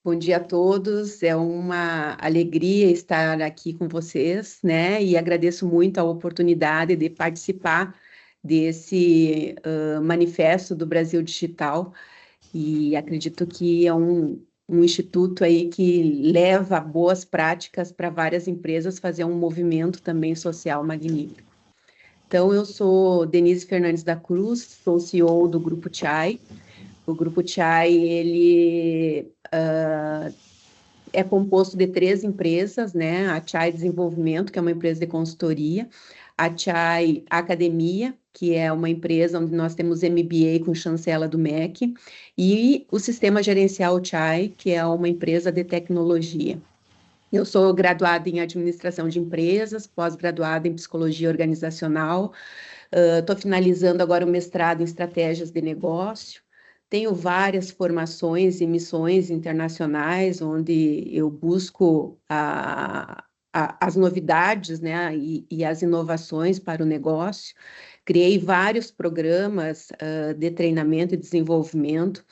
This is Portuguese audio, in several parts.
Bom dia a todos, é uma alegria estar aqui com vocês, né? E agradeço muito a oportunidade de participar desse manifesto do Brasil Digital. E acredito que é um instituto aí que leva boas práticas para várias empresas fazer um movimento também social magnífico. Então, eu sou Denise Fernandes da Cruz, sou CEO do Grupo Chai. O Grupo Chai, ele é composto de 3 empresas, né? A Chai Desenvolvimento, que é uma empresa de consultoria, a Chai Academia, que é uma empresa onde nós temos MBA com chancela do MEC, e o Sistema Gerencial Chai, que é uma empresa de tecnologia. Eu sou graduada em Administração de Empresas, pós-graduada em Psicologia Organizacional, estou finalizando agora o mestrado em Estratégias de Negócio. Tenho várias formações e missões internacionais, onde eu busco as novidades, né, e as inovações para o negócio. Criei vários programas de treinamento e desenvolvimento,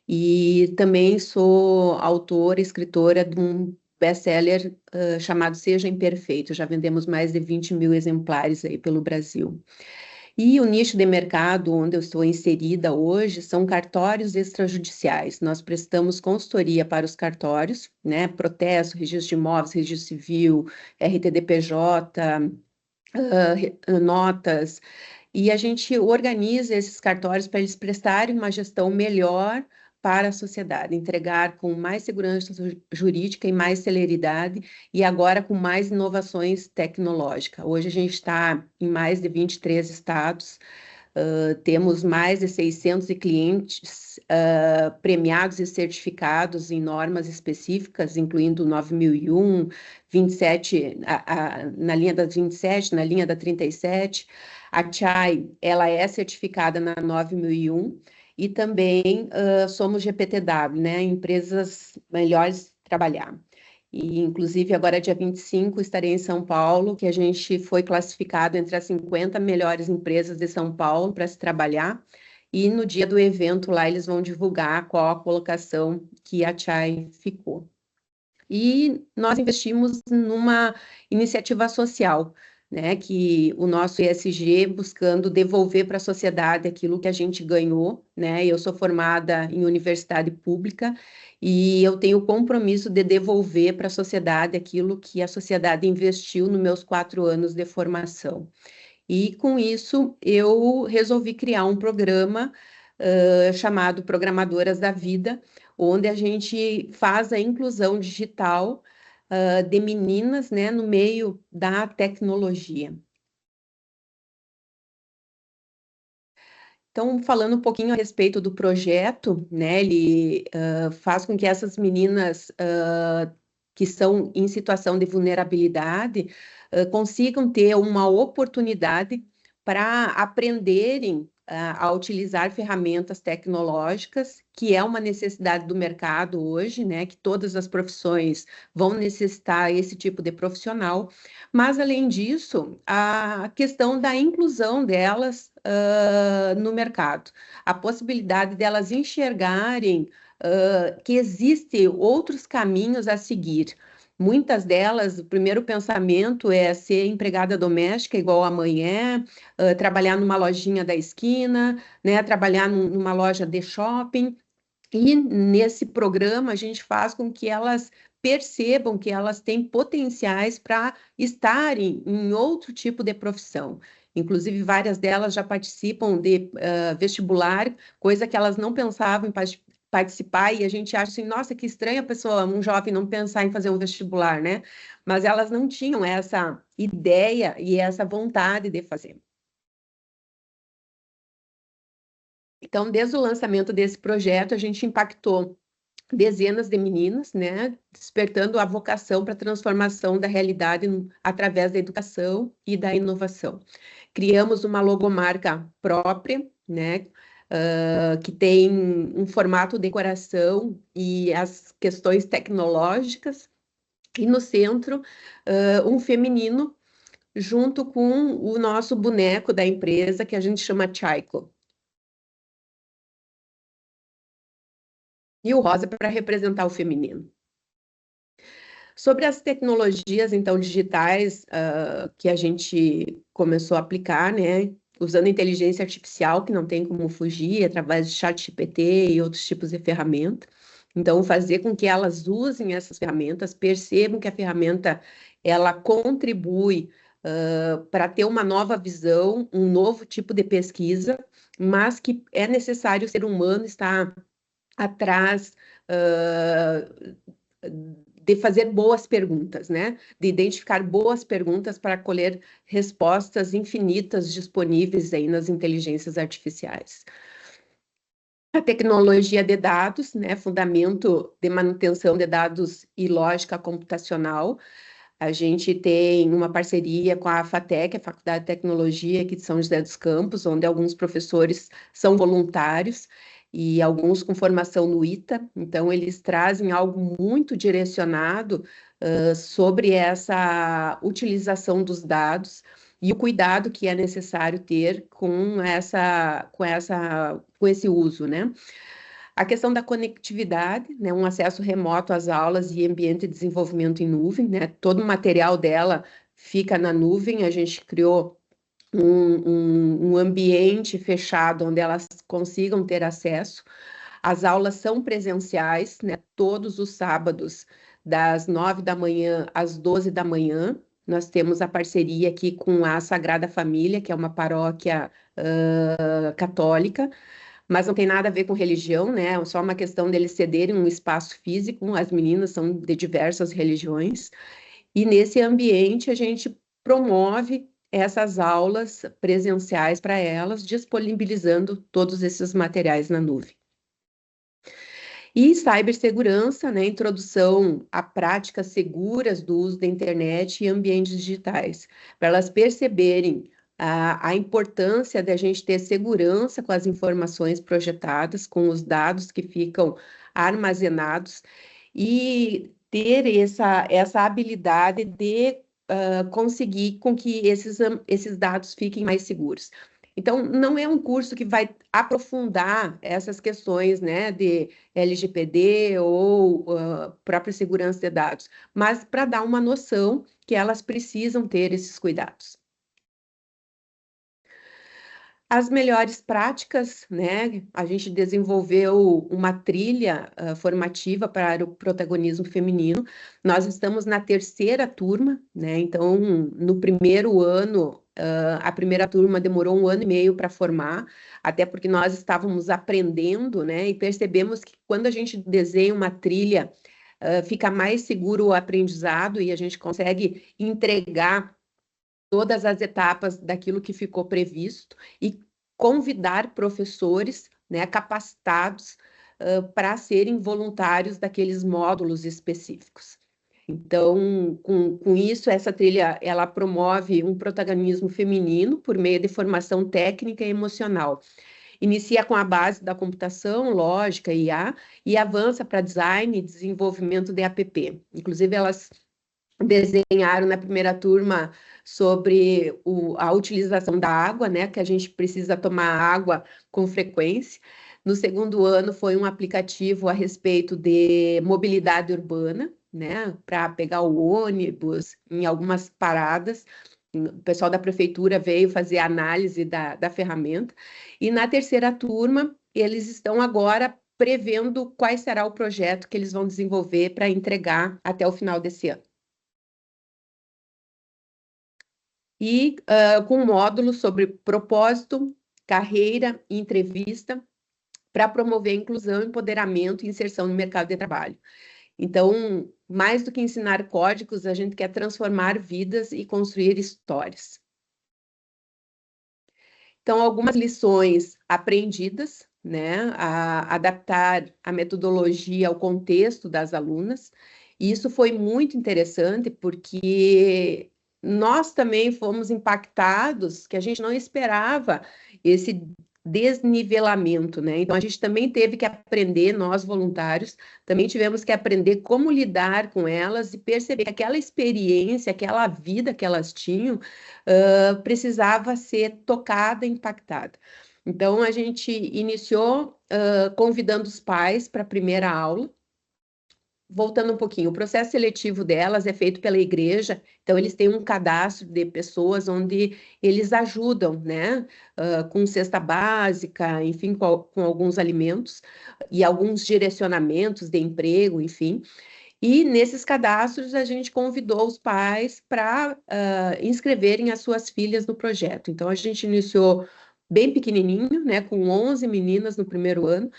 e também sou autora e escritora de um best-seller chamado Seja Imperfeito. Já vendemos mais de 20 mil exemplares aí pelo Brasil. E o nicho de mercado onde eu estou inserida hoje são cartórios extrajudiciais. Nós prestamos consultoria para os cartórios, né? Protesto, registro de imóveis, registro civil, RTDPJ, notas, e a gente organiza esses cartórios para eles prestarem uma gestão melhor para a sociedade, entregar com mais segurança jurídica e mais celeridade, e agora com mais inovações tecnológicas. Hoje a gente está em mais de 23 estados, temos mais de 600 clientes premiados e certificados em normas específicas, incluindo 9001, 27, na linha das 27, na linha da 37. A Chai, ela é certificada na 9001 e também somos GPTW, né? Empresas melhores de trabalhar. E, inclusive, agora, dia 25, estarei em São Paulo, que a gente foi classificado entre as 50 melhores empresas de São Paulo para se trabalhar. E no dia do evento lá, eles vão divulgar qual a colocação que a Chai ficou. E nós investimos numa iniciativa social, né, que o nosso ESG buscando devolver para a sociedade aquilo que a gente ganhou, né? Eu sou formada em universidade pública e eu tenho o compromisso de devolver para a sociedade aquilo que a sociedade investiu nos meus 4 anos de formação. E com isso eu resolvi criar um programa chamado Programadoras da Vida, onde a gente faz a inclusão digital de meninas, né, no meio da tecnologia. Então, falando um pouquinho a respeito do projeto, né, ele faz com que essas meninas que estão em situação de vulnerabilidade consigam ter uma oportunidade para aprenderem a utilizar ferramentas tecnológicas, que é uma necessidade do mercado hoje, né, que todas as profissões vão necessitar esse tipo de profissional, mas, além disso, a questão da inclusão delas no mercado, a possibilidade delas enxergarem que existem outros caminhos a seguir. Muitas delas, o primeiro pensamento é ser empregada doméstica igual a mãe é, trabalhar numa lojinha da esquina, né, trabalhar numa loja de shopping. E nesse programa a gente faz com que elas percebam que elas têm potenciais para estarem em outro tipo de profissão. Inclusive, várias delas já participam de vestibular, coisa que elas não pensavam em participar, e a gente acha assim, nossa, que estranha a pessoa, um jovem não pensar em fazer um vestibular, né? Mas elas não tinham essa ideia e essa vontade de fazer. Então, desde o lançamento desse projeto, a gente impactou dezenas de meninas, né, despertando a vocação para a transformação da realidade através da educação e da inovação. Criamos uma logomarca própria, né, que tem um formato de decoração e as questões tecnológicas, e no centro, um feminino, junto com o nosso boneco da empresa, que a gente chama Chaiko. e o rosa para representar o feminino. Sobre as tecnologias, então, digitais que a gente começou a aplicar, né, usando inteligência artificial, que não tem como fugir, através de ChatGPT e outros tipos de ferramenta. Então, fazer com que elas usem essas ferramentas, percebam que a ferramenta, ela contribui para ter uma nova visão, um novo tipo de pesquisa, mas que é necessário o ser humano estar atrás de fazer boas perguntas, né? De identificar boas perguntas para colher respostas infinitas disponíveis aí nas inteligências artificiais. A tecnologia de dados, né? Fundamento de manutenção de dados e lógica computacional. A gente tem uma parceria com a FATEC, a Faculdade de Tecnologia aqui de São José dos Campos, onde alguns professores são voluntários e alguns com formação no ITA. Então, eles trazem algo muito direcionado sobre essa utilização dos dados e o cuidado que é necessário ter com esse uso, né? A questão da conectividade, né, um acesso remoto às aulas e ambiente de desenvolvimento em nuvem, né, todo o material dela fica na nuvem, a gente criou um ambiente fechado onde elas consigam ter acesso. As aulas são presenciais, né, todos os sábados, das 9 da manhã às 12 da manhã. Nós temos a parceria aqui com a Sagrada Família, que é uma paróquia católica, mas não tem nada a ver com religião, né? É só uma questão deles cederem um espaço físico. As meninas são de diversas religiões, e nesse ambiente a gente promove essas aulas presenciais para elas, disponibilizando todos esses materiais na nuvem. E cibersegurança, né? Introdução a práticas seguras do uso da internet e ambientes digitais, para elas perceberem a importância da gente ter segurança com as informações projetadas, com os dados que ficam armazenados, e ter essa habilidade de conseguir com que esses dados fiquem mais seguros. Então, não é um curso que vai aprofundar essas questões, né, de LGPD ou própria segurança de dados, mas para dar uma noção que elas precisam ter esses cuidados. As melhores práticas, né? A gente desenvolveu uma trilha formativa para o protagonismo feminino. Nós estamos na terceira turma, né? Então, no primeiro ano, a primeira turma demorou 1 ano e meio para formar, até porque nós estávamos aprendendo, né? E percebemos que quando a gente desenha uma trilha, fica mais seguro o aprendizado e a gente consegue entregar todas as etapas daquilo que ficou previsto e convidar professores, né, capacitados para serem voluntários daqueles módulos específicos. Então, com isso, essa trilha, ela promove um protagonismo feminino por meio de formação técnica e emocional. Inicia com a base da computação, lógica, IA, e avança para design e desenvolvimento de app. Inclusive, elas desenharam na primeira turma sobre a utilização da água, né, que a gente precisa tomar água com frequência. No segundo ano foi um aplicativo a respeito de mobilidade urbana, né, para pegar o ônibus em algumas paradas. O pessoal da prefeitura veio fazer a análise da ferramenta. E na terceira turma, eles estão agora prevendo qual será o projeto que eles vão desenvolver para entregar até o final desse ano. E com um módulo sobre propósito, carreira e entrevista para promover a inclusão, empoderamento e inserção no mercado de trabalho. Então, mais do que ensinar códigos, a gente quer transformar vidas e construir histórias. Então, algumas lições aprendidas, né? Adaptar a metodologia ao contexto das alunas. E isso foi muito interessante, porque nós também fomos impactados, que a gente não esperava esse desnivelamento, né? Então, a gente também teve que aprender, nós voluntários, também tivemos que aprender como lidar com elas e perceber que aquela experiência, aquela vida que elas tinham, precisava ser tocada, impactada. Então, a gente iniciou convidando os pais para a primeira aula. Voltando um pouquinho, o processo seletivo delas é feito pela igreja, então eles têm um cadastro de pessoas onde eles ajudam, né, com cesta básica, enfim, com alguns alimentos e alguns direcionamentos de emprego, enfim. E nesses cadastros a gente convidou os pais para inscreverem as suas filhas no projeto. Então a gente iniciou bem pequenininho, né, com 11 meninas no primeiro ano,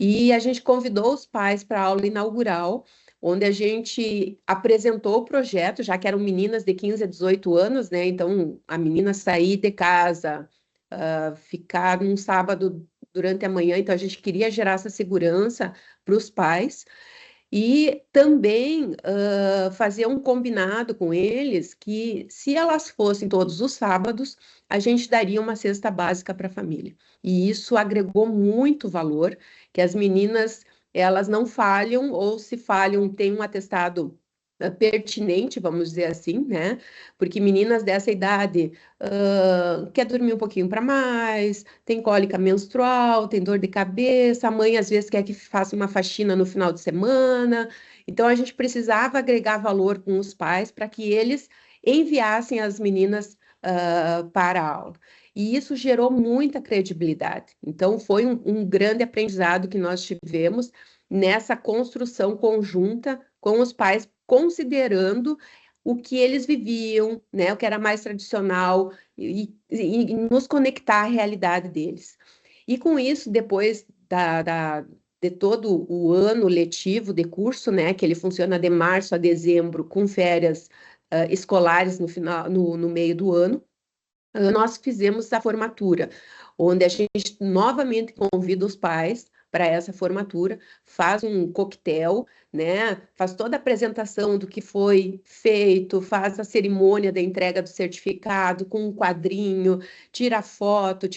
e a gente convidou os pais para a aula inaugural, onde a gente apresentou o projeto, já que eram meninas de 15 a 18 anos, né? Então, a menina sair de casa, ficar num sábado durante a manhã, então a gente queria gerar essa segurança para os pais. E também fazer um combinado com eles que, se elas fossem todos os sábados, a gente daria uma cesta básica para a família. E isso agregou muito valor, que as meninas, elas não falham, ou se falham, tem um atestado pertinente, vamos dizer assim, né? Porque meninas dessa idade quer dormir um pouquinho para mais, tem cólica menstrual, tem dor de cabeça, a mãe às vezes quer que faça uma faxina no final de semana. Então a gente precisava agregar valor com os pais para que eles enviassem as meninas para a aula. E isso gerou muita credibilidade. Então foi um grande aprendizado que nós tivemos nessa construção conjunta com os pais, considerando o que eles viviam, né, o que era mais tradicional, e nos conectar à realidade deles. E com isso, depois de todo o ano letivo de curso, né, que ele funciona de março a dezembro, com férias escolares no final, no meio do ano, nós fizemos a formatura, onde a gente novamente convida os pais para essa formatura, faz um coquetel, né? Faz toda a apresentação do que foi feito, faz a cerimônia da entrega do certificado com um quadrinho, tira foto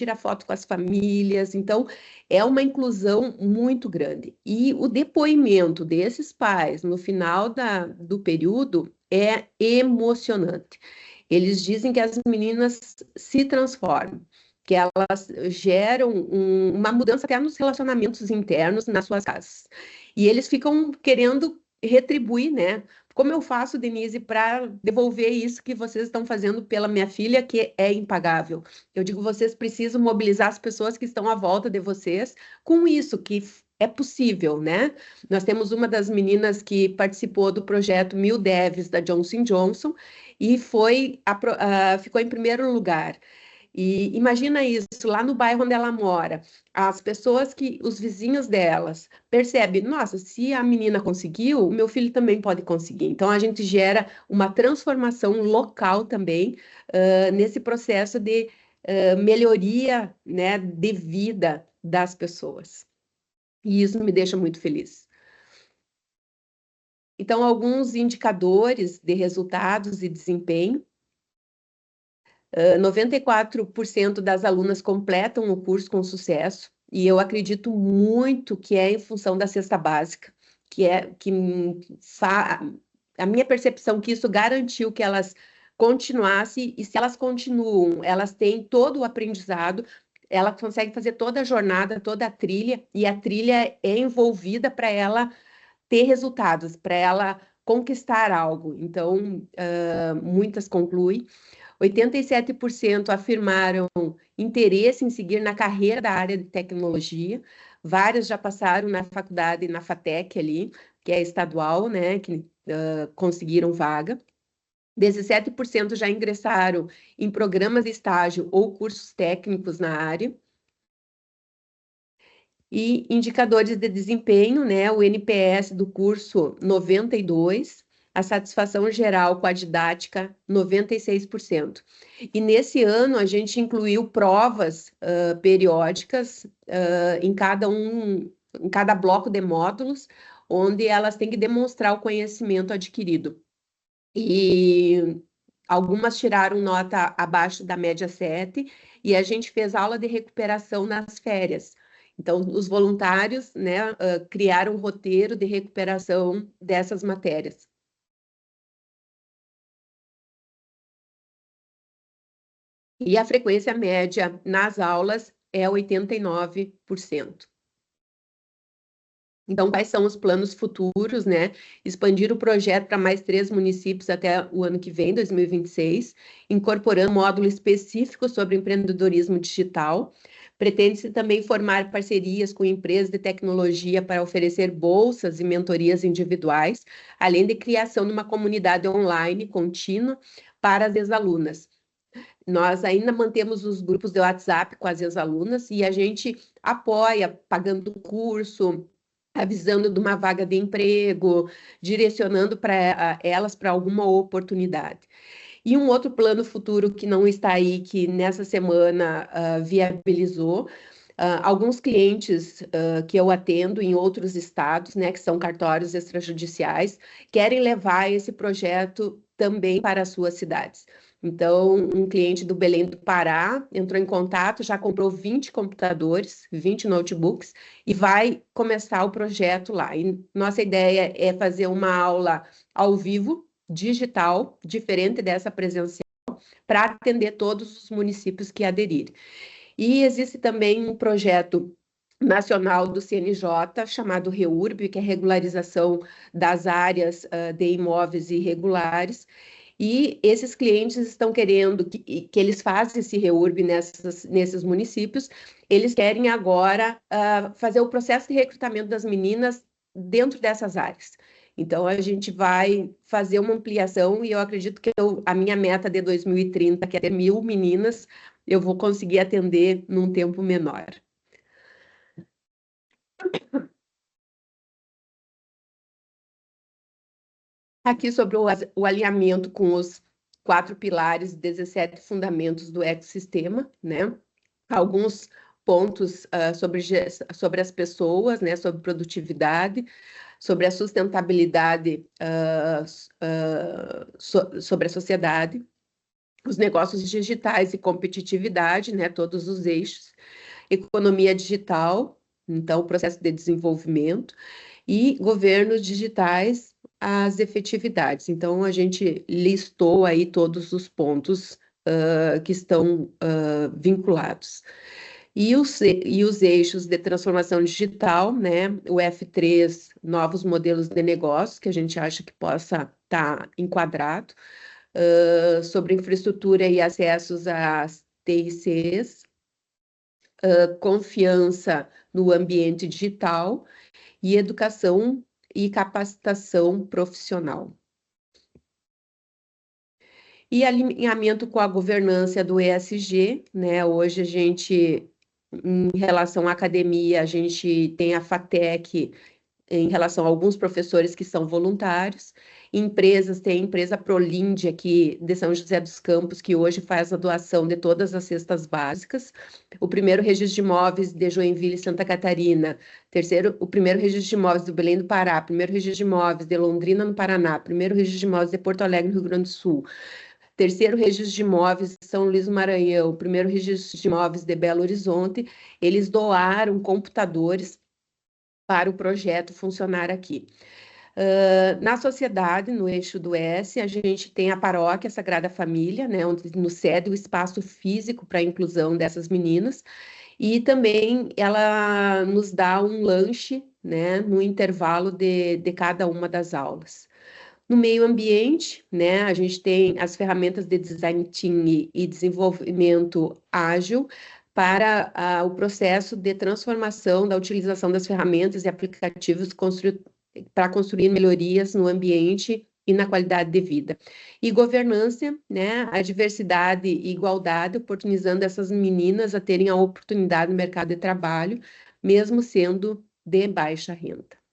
com as famílias. Então, é uma inclusão muito grande. E o depoimento desses pais no final do período é emocionante. Eles dizem que as meninas se transformam, que elas geram uma mudança até nos relacionamentos internos nas suas casas. E eles ficam querendo retribuir, né? Como eu faço, Denise, para devolver isso que vocês estão fazendo pela minha filha, que é impagável? Eu digo, vocês precisam mobilizar as pessoas que estão à volta de vocês com isso, que é possível, né? Nós temos uma das meninas que participou do projeto Mil Devs da Johnson Johnson, e ficou em primeiro lugar. E imagina isso, lá no bairro onde ela mora, as pessoas os vizinhos delas, percebem, nossa, se a menina conseguiu, o meu filho também pode conseguir. Então, a gente gera uma transformação local também, nesse processo de melhoria, né, de vida das pessoas. E isso me deixa muito feliz. Então, alguns indicadores de resultados e desempenho. 94% das alunas completam o curso com sucesso, e eu acredito muito que é em função da cesta básica, a minha percepção que isso garantiu que elas continuassem, e se elas continuam, elas têm todo o aprendizado, ela consegue fazer toda a jornada, toda a trilha, e a trilha é envolvida para ela ter resultados, para ela conquistar algo. Então, muitas concluem. 87% afirmaram interesse em seguir na carreira da área de tecnologia. Vários já passaram na faculdade, na FATEC ali, que é estadual, né, que conseguiram vaga. 17% já ingressaram em programas de estágio ou cursos técnicos na área. E indicadores de desempenho, né, o NPS do curso 92, a satisfação geral com a didática 96%. E nesse ano a gente incluiu provas periódicas em cada bloco de módulos, onde elas têm que demonstrar o conhecimento adquirido. E algumas tiraram nota abaixo da média 7, e a gente fez aula de recuperação nas férias. Então, os voluntários, né, criaram um roteiro de recuperação dessas matérias. E a frequência média nas aulas é 89%. Então, quais são os planos futuros, né? Expandir o projeto para mais 3 municípios até o ano que vem, 2026, incorporando módulo específico sobre empreendedorismo digital. Pretende-se também formar parcerias com empresas de tecnologia para oferecer bolsas e mentorias individuais, além de criação de uma comunidade online contínua para as ex-alunas. Nós ainda mantemos os grupos de WhatsApp com as ex-alunas e a gente apoia pagando curso, avisando de uma vaga de emprego, direcionando para elas para alguma oportunidade. E um outro plano futuro que não está aí, que nessa semana viabilizou, alguns clientes que eu atendo em outros estados, né, que são cartórios extrajudiciais, querem levar esse projeto também para as suas cidades. Então, um cliente do Belém do Pará entrou em contato, já comprou 20 computadores, 20 notebooks, e vai começar o projeto lá. E nossa ideia é fazer uma aula ao vivo, digital, diferente dessa presencial, para atender todos os municípios que aderirem. E existe também um projeto nacional do CNJ, chamado REURB, que é regularização das áreas de imóveis irregulares, e esses clientes estão querendo que eles façam esse REURB nesses municípios, eles querem agora fazer o processo de recrutamento das meninas dentro dessas áreas. Então, a gente vai fazer uma ampliação e eu acredito que a minha meta de 2030, que é ter 1.000 meninas, eu vou conseguir atender num tempo menor. Aqui sobre o alinhamento com os 4 pilares, 17 fundamentos do ecossistema, né? Alguns pontos sobre as pessoas, né? Sobre produtividade, sobre a sustentabilidade, sobre a sociedade, os negócios digitais e competitividade, né? Todos os eixos, economia digital, então o processo de desenvolvimento, e governos digitais, as efetividades. Então, a gente listou aí todos os pontos que estão vinculados. E os eixos de transformação digital, né? O F3, novos modelos de negócio, que a gente acha que possa estar enquadrado, sobre infraestrutura e acessos às TICs, confiança no ambiente digital e educação e capacitação profissional. E alinhamento com a governança do ESG, né? Hoje a gente, em relação à academia, a gente tem a FATEC em relação a alguns professores que são voluntários, empresas, tem a empresa Prolind aqui de São José dos Campos, que hoje faz a doação de todas as cestas básicas, o primeiro registro de imóveis de Joinville, Santa Catarina, o primeiro registro de imóveis do Belém do Pará, primeiro registro de imóveis de Londrina, no Paraná, primeiro registro de imóveis de Porto Alegre, no Rio Grande do Sul, terceiro registro de imóveis de São Luís do Maranhão, primeiro registro de imóveis de Belo Horizonte, eles doaram computadores para o projeto funcionar aqui. Na sociedade, no eixo do S, a gente tem a paróquia Sagrada Família, né, onde nos cede o espaço físico para a inclusão dessas meninas, e também ela nos dá um lanche, né, no intervalo de cada uma das aulas. No meio ambiente, né, a gente tem as ferramentas de design team e desenvolvimento ágil, para o processo de transformação da utilização das ferramentas e aplicativos para construir melhorias no ambiente e na qualidade de vida. E governança, né, a diversidade e igualdade, oportunizando essas meninas a terem a oportunidade no mercado de trabalho, mesmo sendo de baixa renda.